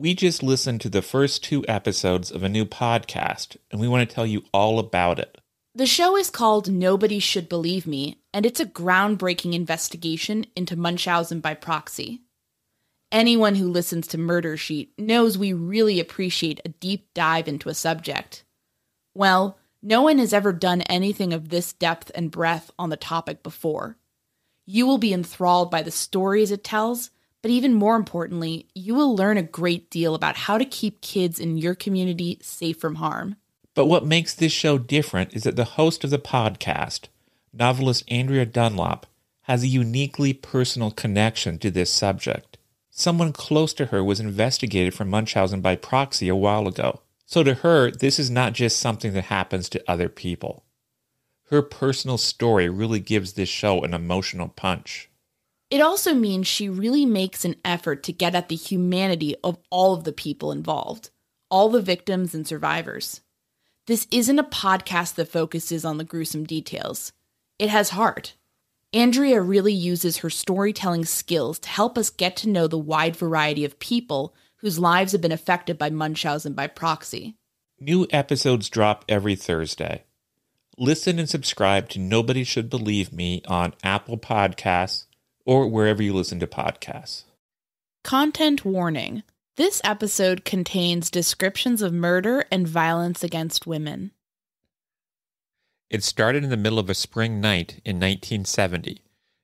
We just listened to the first 2 episodes of a new podcast, and we want to tell you all about it. The show is called Nobody Should Believe Me, and it's a groundbreaking investigation into Munchausen by proxy. Anyone who listens to Murder Sheet knows we really appreciate a deep dive into a subject. Well, no one has ever done anything of this depth and breadth on the topic before. You will be enthralled by the stories it tells, but even more importantly, you will learn a great deal about how to keep kids in your community safe from harm. But what makes this show different is that the host of the podcast, novelist Andrea Dunlop, has a uniquely personal connection to this subject. Someone close to her was investigated for Munchausen by proxy a while ago. So to her, this is not just something that happens to other people. Her personal story really gives this show an emotional punch. It also means she really makes an effort to get at the humanity of all of the people involved, all the victims and survivors. This isn't a podcast that focuses on the gruesome details. It has heart. Andrea really uses her storytelling skills to help us get to know the wide variety of people whose lives have been affected by Munchausen by proxy. New episodes drop every Thursday. Listen and subscribe to Nobody Should Believe Me on Apple Podcasts or wherever you listen to podcasts. Content warning. This episode contains descriptions of murder and violence against women. It started in the middle of a spring night in 1970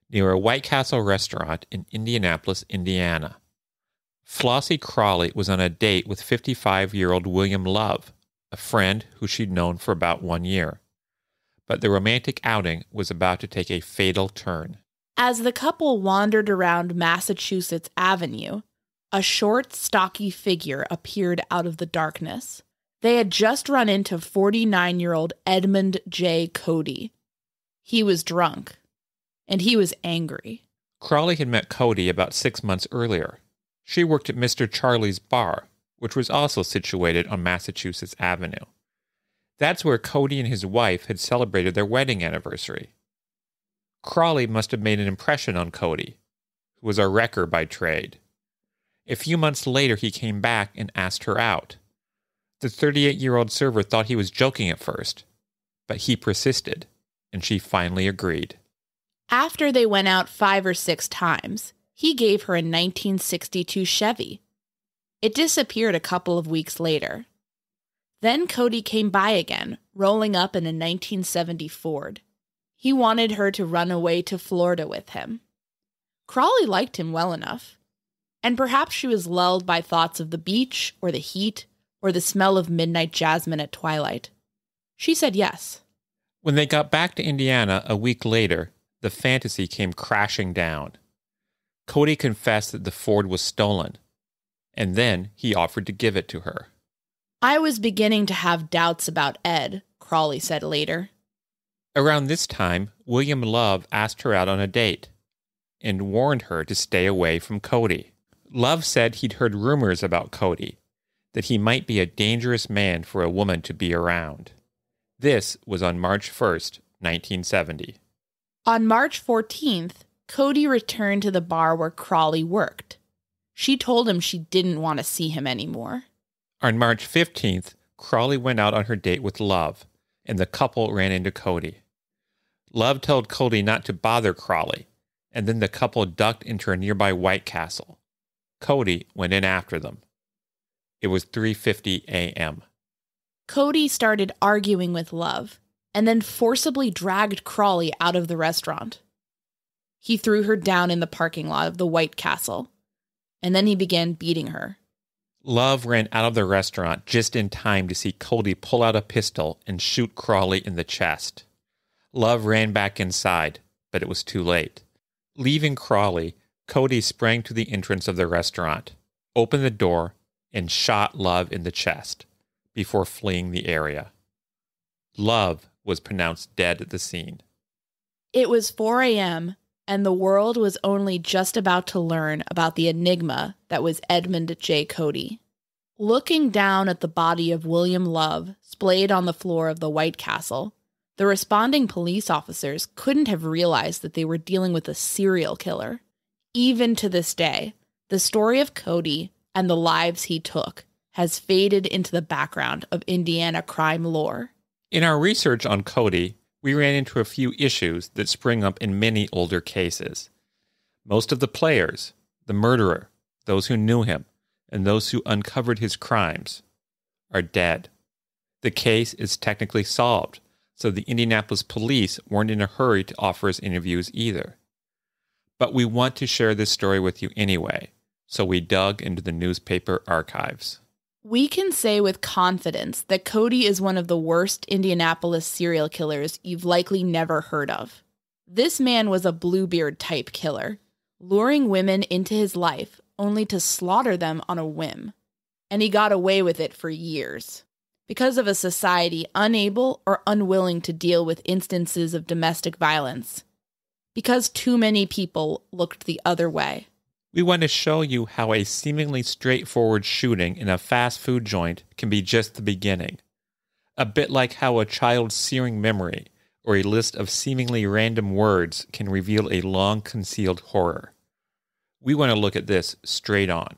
near a White Castle restaurant in Indianapolis, Indiana. Flossie Crawley was on a date with 55-year-old William Love, a friend who she'd known for about 1 year. But the romantic outing was about to take a fatal turn. As the couple wandered around Massachusetts Avenue, a short, stocky figure appeared out of the darkness. They had just run into 49-year-old Edmund J. Cody. He was drunk, and he was angry. Crawley had met Cody about 6 months earlier. She worked at Mr. Charlie's bar, which was also situated on Massachusetts Avenue. That's where Cody and his wife had celebrated their wedding anniversary. Crawley must have made an impression on Cody, who was a wrecker by trade. A few months later, he came back and asked her out. The 38-year-old server thought he was joking at first, but he persisted, and she finally agreed. After they went out 5 or 6 times, he gave her a 1962 Chevy. It disappeared a couple of weeks later. Then Cody came by again, rolling up in a 1970 Ford. He wanted her to run away to Florida with him. Crawley liked him well enough, and perhaps she was lulled by thoughts of the beach, or the heat, or the smell of midnight jasmine at twilight. She said yes. When they got back to Indiana a week later, the fantasy came crashing down. Cody confessed that the Ford was stolen, and then he offered to give it to her. I was beginning to have doubts about Ed, Crawley said later. Around this time, William Love asked her out on a date and warned her to stay away from Cody. Love said he'd heard rumors about Cody, that he might be a dangerous man for a woman to be around. This was on March 1st, 1970. On March 14th, Cody returned to the bar where Crawley worked. She told him she didn't want to see him anymore. On March 15th, Crawley went out on her date with Love, and the couple ran into Cody. Love told Cody not to bother Crawley, and then the couple ducked into a nearby White Castle. Cody went in after them. It was 3:50 a.m. Cody started arguing with Love, and then forcibly dragged Crawley out of the restaurant. He threw her down in the parking lot of the White Castle, and then he began beating her. Love ran out of the restaurant just in time to see Cody pull out a pistol and shoot Crawley in the chest. Love ran back inside, but it was too late. Leaving Crawley, Cody sprang to the entrance of the restaurant, opened the door, and shot Love in the chest before fleeing the area. Love was pronounced dead at the scene. It was 4 a.m., and the world was only just about to learn about the enigma that was Edmund J. Cody. Looking down at the body of William Love splayed on the floor of the White Castle, the responding police officers couldn't have realized that they were dealing with a serial killer. Even to this day, the story of Cody, and the lives he took has faded into the background of Indiana crime lore. In our research on Cody, we ran into a few issues that spring up in many older cases. Most of the players, the murderer, those who knew him, and those who uncovered his crimes, are dead. The case is technically solved, so the Indianapolis police weren't in a hurry to offer us interviews either. But we want to share this story with you anyway, so we dug into the newspaper archives. We can say with confidence that Cody is one of the worst Indianapolis serial killers you've likely never heard of. This man was a Bluebeard-type killer, luring women into his life only to slaughter them on a whim. And he got away with it for years, because of a society unable or unwilling to deal with instances of domestic violence. Because too many people looked the other way. We want to show you how a seemingly straightforward shooting in a fast food joint can be just the beginning. A bit like how a child's searing memory or a list of seemingly random words can reveal a long-concealed horror. We want to look at this straight on.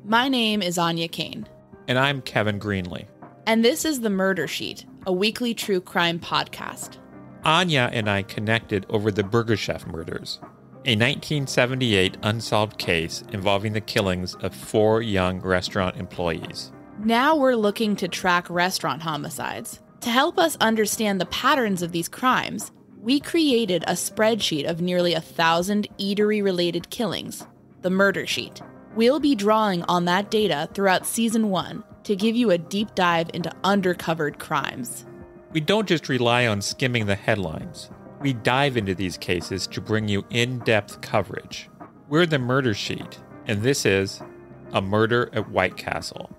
My name is Áine Cain. And I'm Kevin Greenlee. And this is The Murder Sheet, a weekly true crime podcast. Áine and I connected over the Burger Chef murders, a 1978 unsolved case involving the killings of 4 young restaurant employees. Now we're looking to track restaurant homicides. To help us understand the patterns of these crimes, we created a spreadsheet of nearly 1,000 eatery-related killings, the Murder Sheet. We'll be drawing on that data throughout Season 1 to give you a deep dive into undercovered crimes. We don't just rely on skimming the headlines. We dive into these cases to bring you in-depth coverage. We're the Murder Sheet, and this is A Murder at White Castle.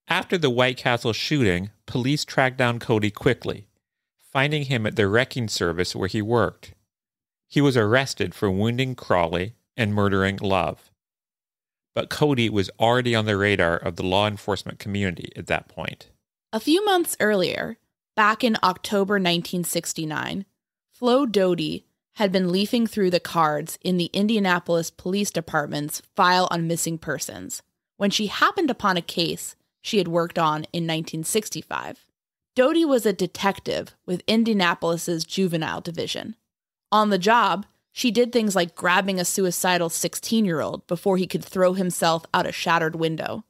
After the White Castle shooting, police tracked down Cody quickly, finding him at the wrecking service where he worked. He was arrested for wounding Crawley and murdering Love. But Cody was already on the radar of the law enforcement community at that point. A few months earlier, back in October 1969, Flo Doty had been leafing through the cards in the Indianapolis Police Department's file on missing persons when she happened upon a case she had worked on in 1965. Doty was a detective with Indianapolis's juvenile division. On the job, she did things like grabbing a suicidal 16-year-old before he could throw himself out a shattered window.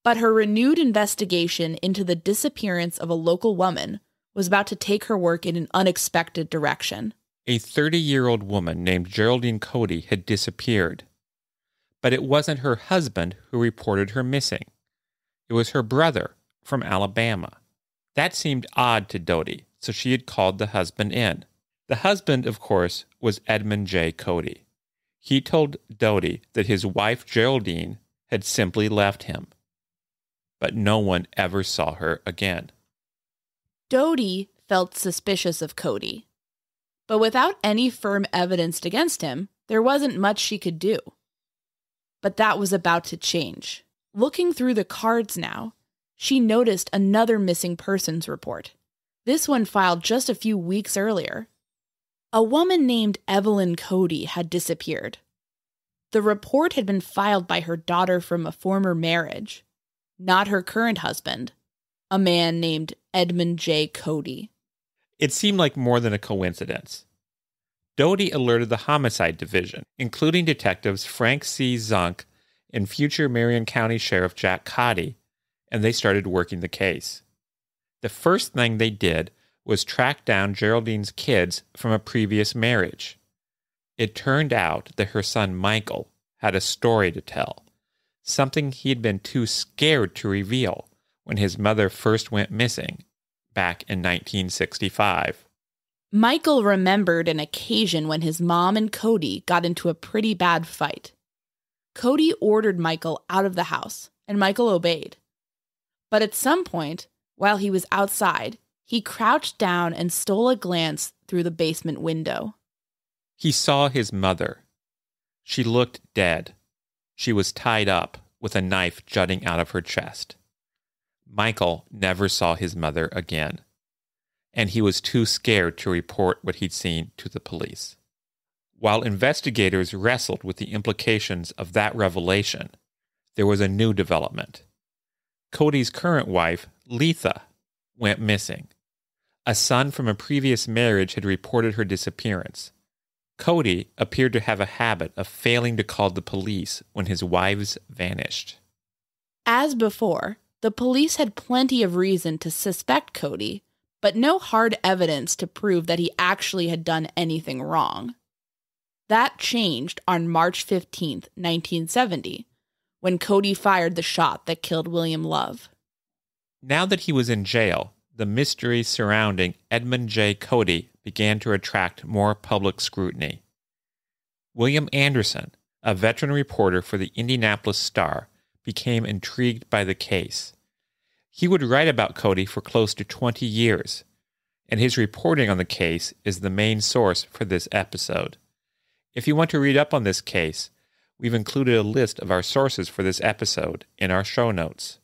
But her renewed investigation into the disappearance of a local woman was about to take her work in an unexpected direction. A 30-year-old woman named Geraldine Cody had disappeared. But it wasn't her husband who reported her missing. It was her brother from Alabama. That seemed odd to Doty, so she had called the husband in. The husband, of course, was Edmund J. Cody. He told Doty that his wife Geraldine had simply left him. But no one ever saw her again. Doty felt suspicious of Cody. But without any firm evidence against him, there wasn't much she could do. But that was about to change. Looking through the cards now, she noticed another missing persons report. This one filed just a few weeks earlier. A woman named Evelyn Cody had disappeared. The report had been filed by her daughter from a former marriage, not her current husband, a man named Edmund J. Cody. It seemed like more than a coincidence. Doty alerted the Homicide Division, including detectives Frank C. Zunk and future Marion County Sheriff Jack Cody, and they started working the case. The first thing they did was track down Geraldine's kids from a previous marriage. It turned out that her son Michael had a story to tell, something he had been too scared to reveal when his mother first went missing back in 1965. Michael remembered an occasion when his mom and Cody got into a pretty bad fight. Cody ordered Michael out of the house, and Michael obeyed. But at some point, while he was outside, he crouched down and stole a glance through the basement window. He saw his mother. She looked dead. She was tied up with a knife jutting out of her chest. Michael never saw his mother again, and he was too scared to report what he'd seen to the police. While investigators wrestled with the implications of that revelation, there was a new development. Cody's current wife, Letha, went missing. A son from a previous marriage had reported her disappearance. Cody appeared to have a habit of failing to call the police when his wives vanished. As before, the police had plenty of reason to suspect Cody, but no hard evidence to prove that he actually had done anything wrong. That changed on March 15, 1970, when Cody fired the shot that killed William Love. Now that he was in jail, the mystery surrounding Edmund J. Cody began to attract more public scrutiny. William Anderson, a veteran reporter for the Indianapolis Star, became intrigued by the case. He would write about Cody for close to 20 years, and his reporting on the case is the main source for this episode. If you want to read up on this case, we've included a list of our sources for this episode in our show notes.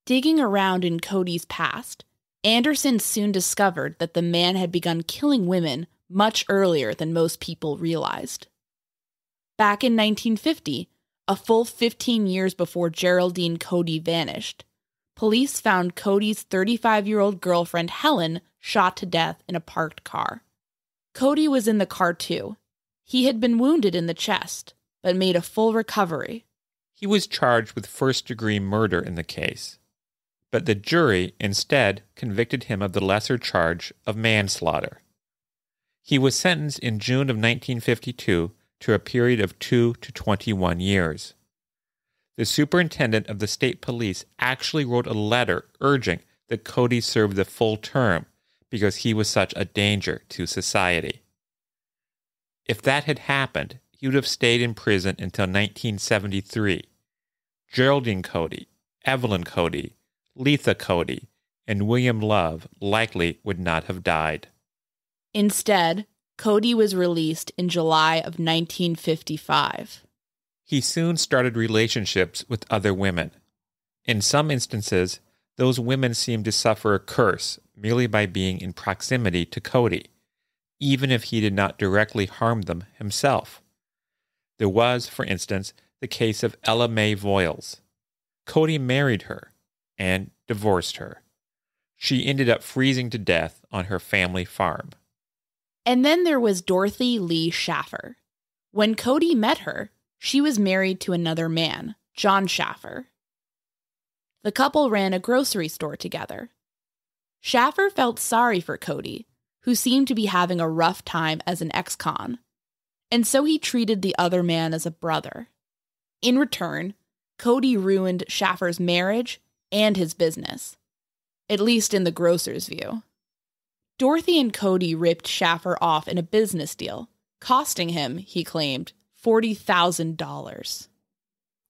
Digging around in Cody's past, Anderson soon discovered that the man had begun killing women much earlier than most people realized. Back in 1950, a full 15 years before Geraldine Cody vanished, police found Cody's 35-year-old girlfriend Helen shot to death in a parked car. Cody was in the car too. He had been wounded in the chest, but made a full recovery. He was charged with first-degree murder in the case, but the jury instead convicted him of the lesser charge of manslaughter. He was sentenced in June of 1952 to a period of 2 to 21 years. The superintendent of the state police actually wrote a letter urging that Cody serve the full term because he was such a danger to society. If that had happened, he would have stayed in prison until 1973. Geraldine Cody, Evelyn Cody, Letha Cody, and William Love likely would not have died. Instead, Cody was released in July of 1955. He soon started relationships with other women. In some instances, those women seemed to suffer a curse merely by being in proximity to Cody, even if he did not directly harm them himself. There was, for instance, the case of Ella Mae Voiles. Cody married her and divorced her. She ended up freezing to death on her family farm. And then there was Dorothy Lee Schaffer. When Cody met her, she was married to another man, John Schaffer. The couple ran a grocery store together. Schaffer felt sorry for Cody, who seemed to be having a rough time as an ex-con, and so he treated the other man as a brother. In return, Cody ruined Schaffer's marriage and his business, at least in the grocer's view. Dorothy and Cody ripped Schaffer off in a business deal, costing him, he claimed, $40,000.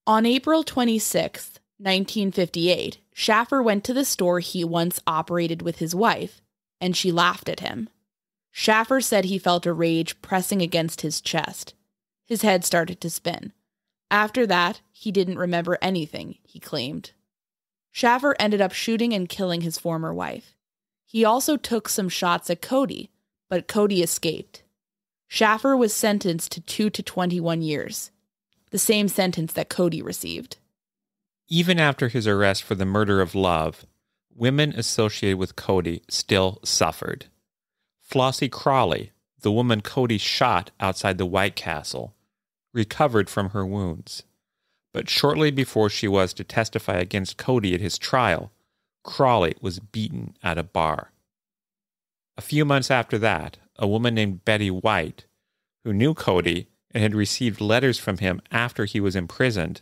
On April 26, 1958, Schaffer went to the store he once operated with his wife, and she laughed at him. Schaffer said he felt a rage pressing against his chest. His head started to spin. After that, he didn't remember anything, he claimed. Schaffer ended up shooting and killing his former wife. He also took some shots at Cody, but Cody escaped. Schaffer was sentenced to 2 to 21 years, the same sentence that Cody received. Even after his arrest for the murder of Love, women associated with Cody still suffered. Flossie Crawley, the woman Cody shot outside the White Castle, recovered from her wounds, But shortly before she was to testify against Cody at his trial, Crawley was beaten at a bar. A few months after that, a woman named Betty White, who knew Cody and had received letters from him after he was imprisoned,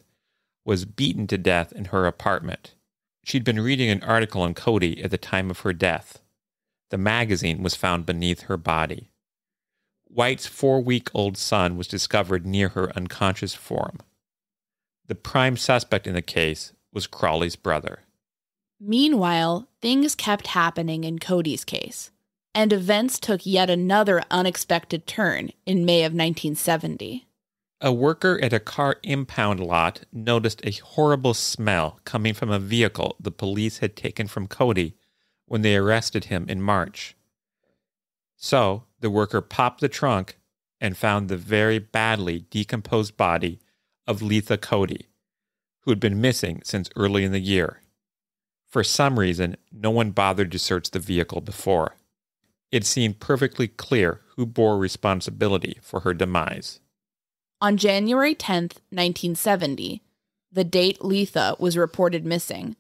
was beaten to death in her apartment. She'd been reading an article on Cody at the time of her death. The magazine was found beneath her body. White's 4-week-old son was discovered near her unconscious form. The prime suspect in the case was Crawley's brother. Meanwhile, things kept happening in Cody's case, and events took yet another unexpected turn in May of 1970. A worker at a car impound lot noticed a horrible smell coming from a vehicle the police had taken from Cody when they arrested him in March. So, the worker popped the trunk and found the very badly decomposed body of Letha Cody, who had been missing since early in the year. For some reason, no one bothered to search the vehicle before. It seemed perfectly clear who bore responsibility for her demise. On January 10th, 1970, the date Letha was reported missing,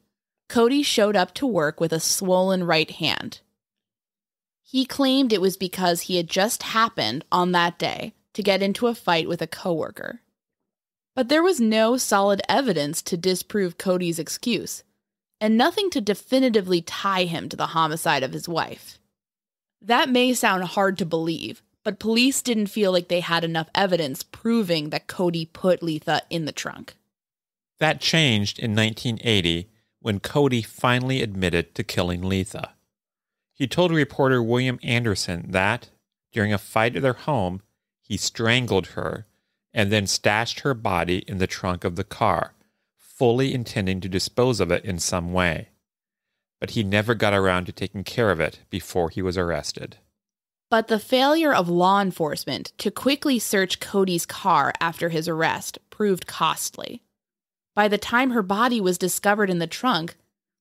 Cody showed up to work with a swollen right hand. He claimed it was because he had just happened on that day to get into a fight with a coworker. But there was no solid evidence to disprove Cody's excuse, and nothing to definitively tie him to the homicide of his wife. That may sound hard to believe, but police didn't feel like they had enough evidence proving that Cody put Letha in the trunk. That changed in 1980 when Cody finally admitted to killing Letha. He told reporter William Anderson that, during a fight at their home, he strangled her and then stashed her body in the trunk of the car, fully intending to dispose of it in some way. But he never got around to taking care of it before he was arrested. But the failure of law enforcement to quickly search Cody's car after his arrest proved costly. By the time her body was discovered in the trunk,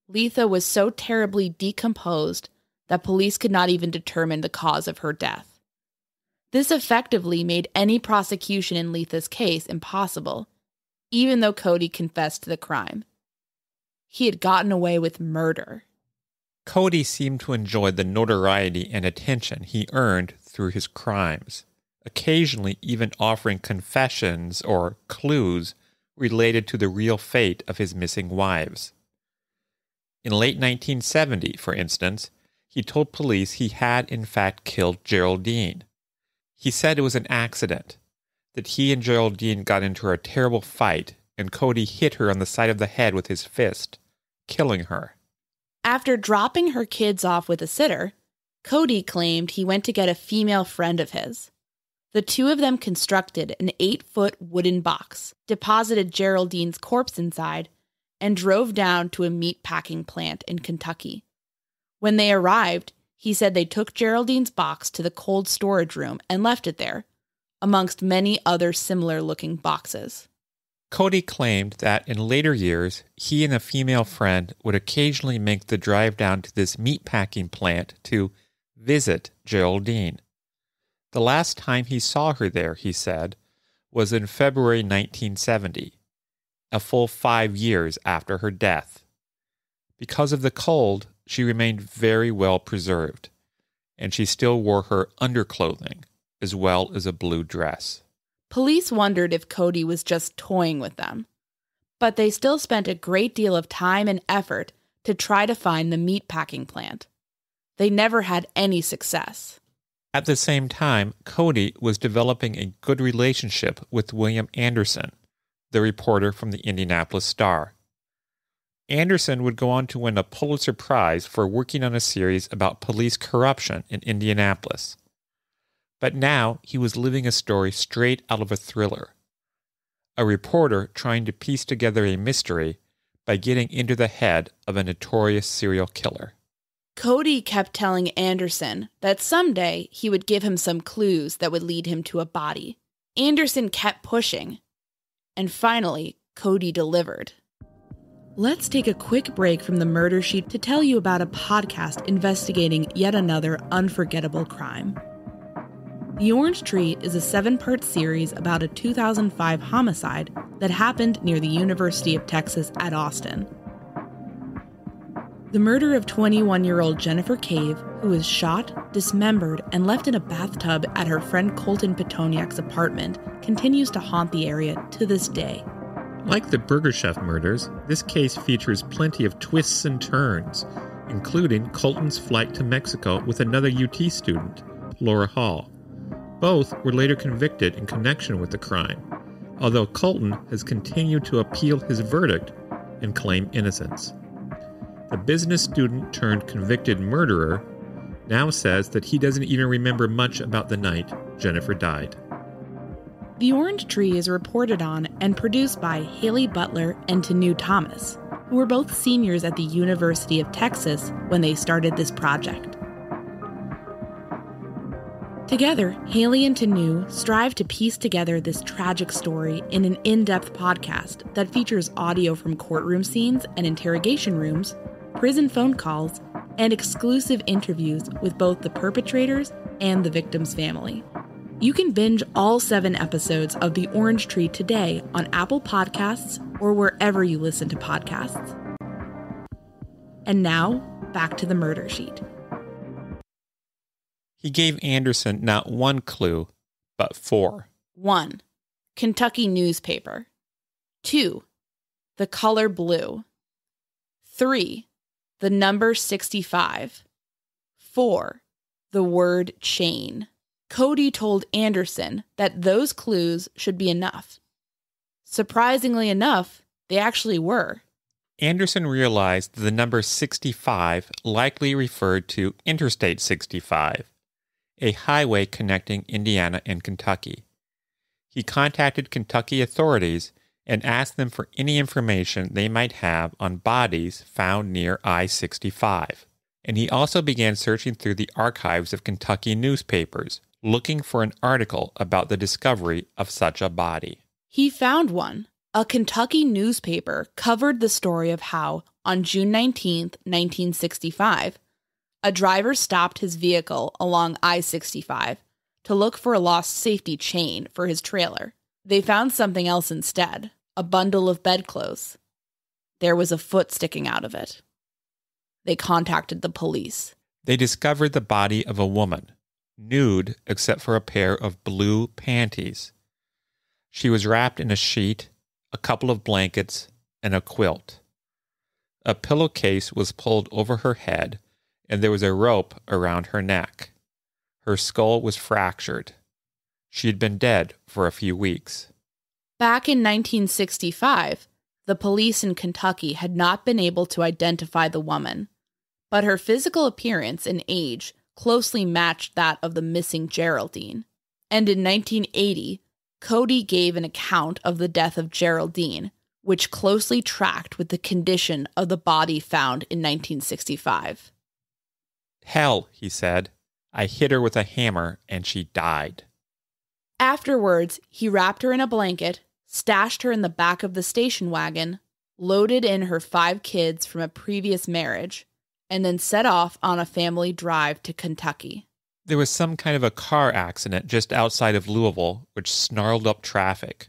Letha was so terribly decomposed that police could not even determine the cause of her death. This effectively made any prosecution in Letha's case impossible, even though Cody confessed to the crime. He had gotten away with murder. Cody seemed to enjoy the notoriety and attention he earned through his crimes, occasionally even offering confessions or clues related to the real fate of his missing wives. In late 1970, for instance, he told police he had in fact killed Geraldine. He said it was an accident, that he and Geraldine got into a terrible fight and Cody hit her on the side of the head with his fist, killing her. After dropping her kids off with a sitter, Cody claimed he went to get a female friend of his. The two of them constructed an 8-foot wooden box, deposited Geraldine's corpse inside, and drove down to a meatpacking plant in Kentucky. When they arrived, he said they took Geraldine's box to the cold storage room and left it there, amongst many other similar-looking boxes. Cody claimed that in later years, he and a female friend would occasionally make the drive down to this meatpacking plant to visit Geraldine. The last time he saw her there, he said, was in February 1970, a full 5 years after her death. Because of the cold, she remained very well preserved, and she still wore her underclothing, as well as a blue dress. Police wondered if Cody was just toying with them, but they still spent a great deal of time and effort to try to find the meatpacking plant. They never had any success. At the same time, Cody was developing a good relationship with William Anderson, the reporter from the Indianapolis Star. Anderson would go on to win a Pulitzer Prize for working on a series about police corruption in Indianapolis. But now he was living a story straight out of a thriller. A reporter trying to piece together a mystery by getting into the head of a notorious serial killer. Cody kept telling Anderson that someday he would give him some clues that would lead him to a body. Anderson kept pushing, and finally, Cody delivered. Let's take a quick break from the Murder Sheet to tell you about a podcast investigating yet another unforgettable crime. The Orange Tree is a 7-part series about a 2005 homicide that happened near the University of Texas at Austin. The murder of 21-year-old Jennifer Cave, who was shot, dismembered, and left in a bathtub at her friend Colton Petoniak's apartment, continues to haunt the area to this day. Like the Burger Chef murders, this case features plenty of twists and turns, including Colton's flight to Mexico with another UT student, Laura Hall. Both were later convicted in connection with the crime, although Colton has continued to appeal his verdict and claim innocence. The business student turned convicted murderer now says that he doesn't even remember much about the night Jennifer died. The Orange Tree is reported on and produced by Haley Butler and Tue Thomas, who were both seniors at the University of Texas when they started this project. Together, Haley and Tue strive to piece together this tragic story in an in-depth podcast that features audio from courtroom scenes and interrogation rooms, prison phone calls, and exclusive interviews with both the perpetrators and the victim's family. You can binge all 7 episodes of The Orange Tree today on Apple Podcasts or wherever you listen to podcasts. And now, back to the murder sheet. He gave Anderson not 1 clue, but 4. 1. Kentucky newspaper. 2. The color blue. 3. The number 65. 4. The word chain. Cody told Anderson that those clues should be enough. Surprisingly enough, they actually were. Anderson realized the number 65 likely referred to Interstate 65, a highway connecting Indiana and Kentucky. He contacted Kentucky authorities and asked them for any information they might have on bodies found near I-65. And he also began searching through the archives of Kentucky newspapers, looking for an article about the discovery of such a body. He found one. A Kentucky newspaper covered the story of how, on June 19, 1965, a driver stopped his vehicle along I-65 to look for a lost safety chain for his trailer. They found something else instead, a bundle of bedclothes. There was a foot sticking out of it. They contacted the police. They discovered the body of a woman, nude except for a pair of blue panties. She was wrapped in a sheet, a couple of blankets, and a quilt. A pillowcase was pulled over her head, and there was a rope around her neck. Her skull was fractured. She had been dead for a few weeks. Back in 1965, the police in Kentucky had not been able to identify the woman, but her physical appearance and age closely matched that of the missing Geraldine. And in 1980, Cody gave an account of the death of Geraldine, which closely tracked with the condition of the body found in 1965. "Hell," he said. "I hit her with a hammer and she died." Afterwards, he wrapped her in a blanket, stashed her in the back of the station wagon, loaded in her 5 kids from a previous marriage, and then set off on a family drive to Kentucky. There was some kind of a car accident just outside of Louisville, which snarled up traffic.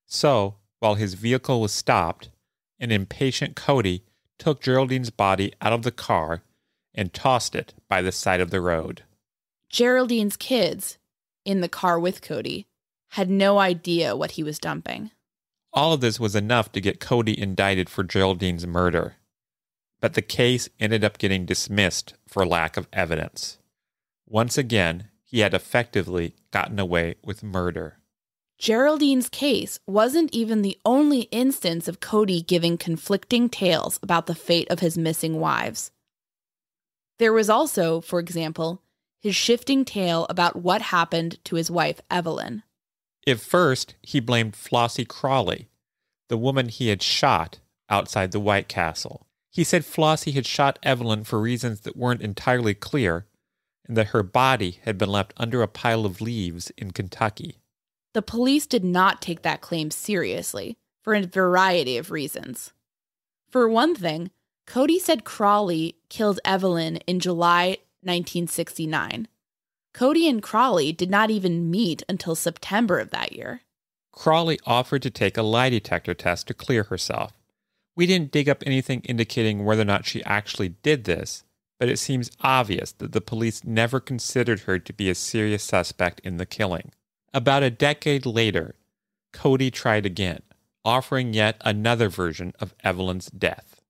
So, while his vehicle was stopped, an impatient Cody took Geraldine's body out of the car and tossed it by the side of the road. Geraldine's kids, in the car with Cody, had no idea what he was dumping. All of this was enough to get Cody indicted for Geraldine's murder. But the case ended up getting dismissed for lack of evidence. Once again, he had effectively gotten away with murder. Geraldine's case wasn't even the only instance of Cody giving conflicting tales about the fate of his missing wives. There was also, for example, his shifting tale about what happened to his wife, Evelyn. At first, he blamed Flossie Crawley, the woman he had shot outside the White Castle. He said Flossie had shot Evelyn for reasons that weren't entirely clear, and that her body had been left under a pile of leaves in Kentucky. The police did not take that claim seriously, for a variety of reasons. For one thing, Cody said Crawley killed Evelyn in July 1969. Cody and Crawley did not even meet until September of that year. Crawley offered to take a lie detector test to clear herself. We didn't dig up anything indicating whether or not she actually did this, but it seems obvious that the police never considered her to be a serious suspect in the killing. About a decade later, Cody tried again, offering yet another version of Evelyn's death.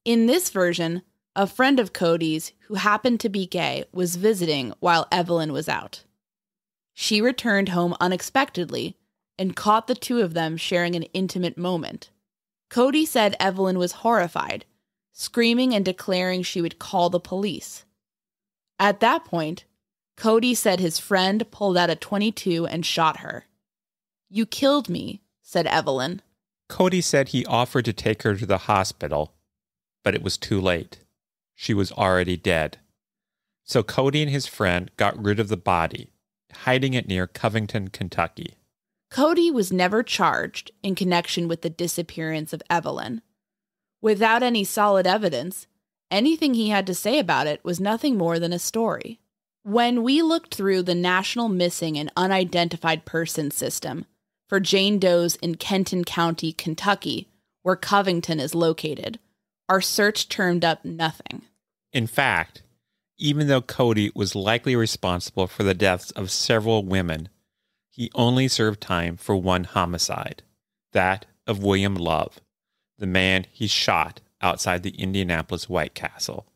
In this version, a friend of Cody's, who happened to be gay, was visiting while Evelyn was out. She returned home unexpectedly and caught the two of them sharing an intimate moment. Cody said Evelyn was horrified, screaming and declaring she would call the police. At that point, Cody said his friend pulled out a .22 and shot her. "You killed me," said Evelyn. Cody said he offered to take her to the hospital, but it was too late. She was already dead. So Cody and his friend got rid of the body, hiding it near Covington, Kentucky. Cody was never charged in connection with the disappearance of Evelyn. Without any solid evidence, anything he had to say about it was nothing more than a story. When we looked through the National Missing and Unidentified Persons System for Jane Does in Kenton County, Kentucky, where Covington is located, our search turned up nothing. In fact, even though Cody was likely responsible for the deaths of several women, he only served time for one homicide, that of William Love, the man he shot outside the Indianapolis White Castle.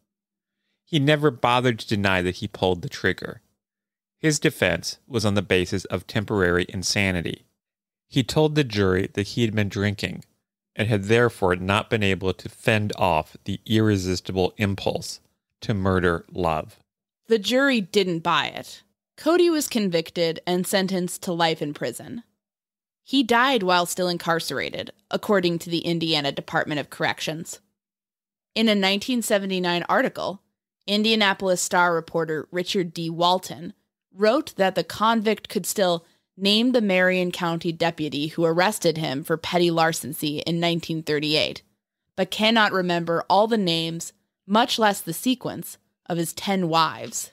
He never bothered to deny that he pulled the trigger. His defense was on the basis of temporary insanity. He told the jury that he had been drinking and had therefore not been able to fend off the irresistible impulse to murder Love. The jury didn't buy it. Cody was convicted and sentenced to life in prison. He died while still incarcerated, according to the Indiana Department of Corrections. In a 1979 article, Indianapolis Star reporter Richard D. Walton wrote that the convict could still name the Marion County deputy who arrested him for petty larceny in 1938, but cannot remember all the names, much less the sequence, of his 10 wives.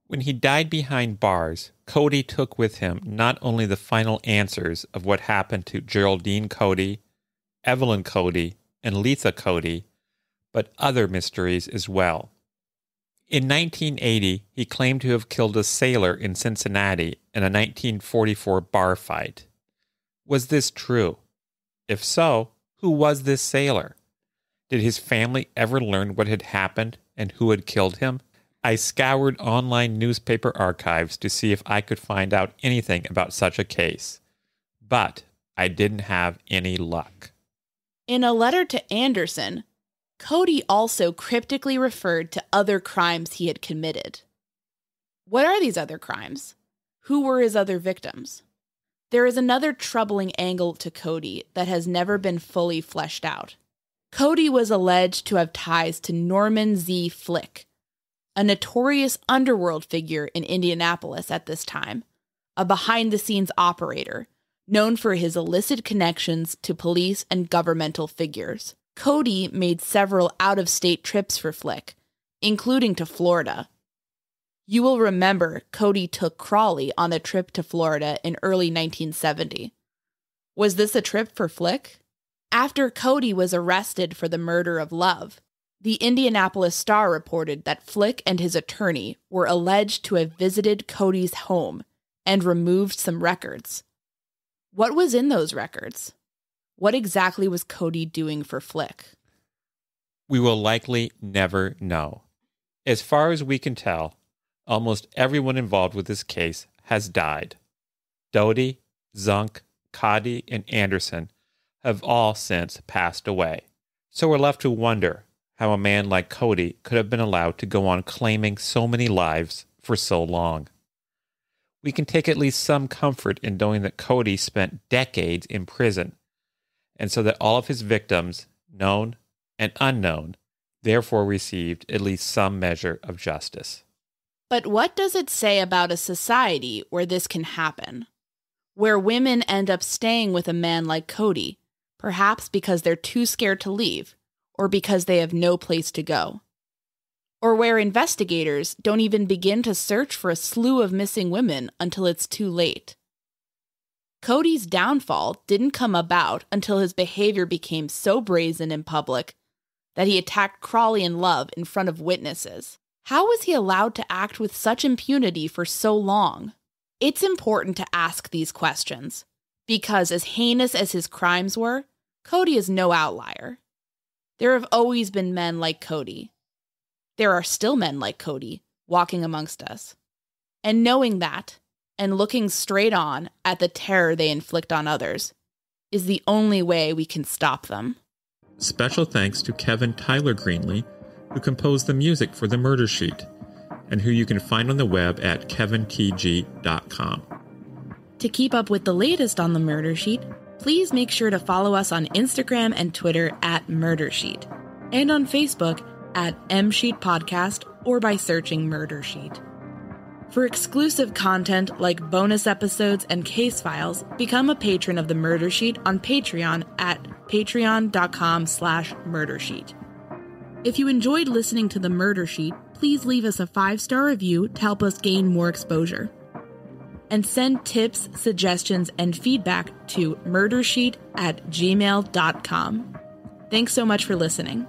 When he died behind bars, Cody took with him not only the final answers of what happened to Geraldine Cody, Evelyn Cody, and Letha Cody, but other mysteries as well. In 1980, he claimed to have killed a sailor in Cincinnati in a 1944 bar fight. Was this true? If so, who was this sailor? Did his family ever learn what had happened and who had killed him? I scoured online newspaper archives to see if I could find out anything about such a case, but I didn't have any luck. In a letter to Anderson, Cody also cryptically referred to other crimes he had committed. What are these other crimes? Who were his other victims? There is another troubling angle to Cody that has never been fully fleshed out. Cody was alleged to have ties to Norman Z. Flick, a notorious underworld figure in Indianapolis at this time, a behind-the-scenes operator known for his illicit connections to police and governmental figures. Cody made several out-of-state trips for Flick, including to Florida. You will remember Cody took Crawley on a trip to Florida in early 1970. Was this a trip for Flick? After Cody was arrested for the murder of Love, the Indianapolis Star reported that Flick and his attorney were alleged to have visited Cody's home and removed some records. What was in those records? What exactly was Cody doing for Flick? We will likely never know. As far as we can tell, almost everyone involved with this case has died. Doty, Zunk, Cody, and Anderson have all since passed away. So we're left to wonder how a man like Cody could have been allowed to go on claiming so many lives for so long. We can take at least some comfort in knowing that Cody spent decades in prison, and so that all of his victims, known and unknown, therefore received at least some measure of justice. But what does it say about a society where this can happen? Where women end up staying with a man like Cody, perhaps because they're too scared to leave, or because they have no place to go? or where investigators don't even begin to search for a slew of missing women until it's too late. Cody's downfall didn't come about until his behavior became so brazen in public that he attacked Crawley and Love in front of witnesses. How was he allowed to act with such impunity for so long? It's important to ask these questions, because as heinous as his crimes were, Cody is no outlier. There have always been men like Cody. There are still men like Cody walking amongst us. And knowing that, and looking straight on at the terror they inflict on others, is the only way we can stop them. Special thanks to Kevin Tyler Greenlee, who composed the music for The Murder Sheet, and who you can find on the web at kevintg.com. To keep up with the latest on The Murder Sheet, please make sure to follow us on Instagram and Twitter at murdersheet, and on Facebook at msheetpodcast or by searching Murder Sheet. For exclusive content like bonus episodes and case files, become a patron of The Murder Sheet on Patreon at patreon.com/murdersheet. If you enjoyed listening to The Murder Sheet, please leave us a 5-star review to help us gain more exposure. And send tips, suggestions, and feedback to murdersheet@gmail.com. Thanks so much for listening.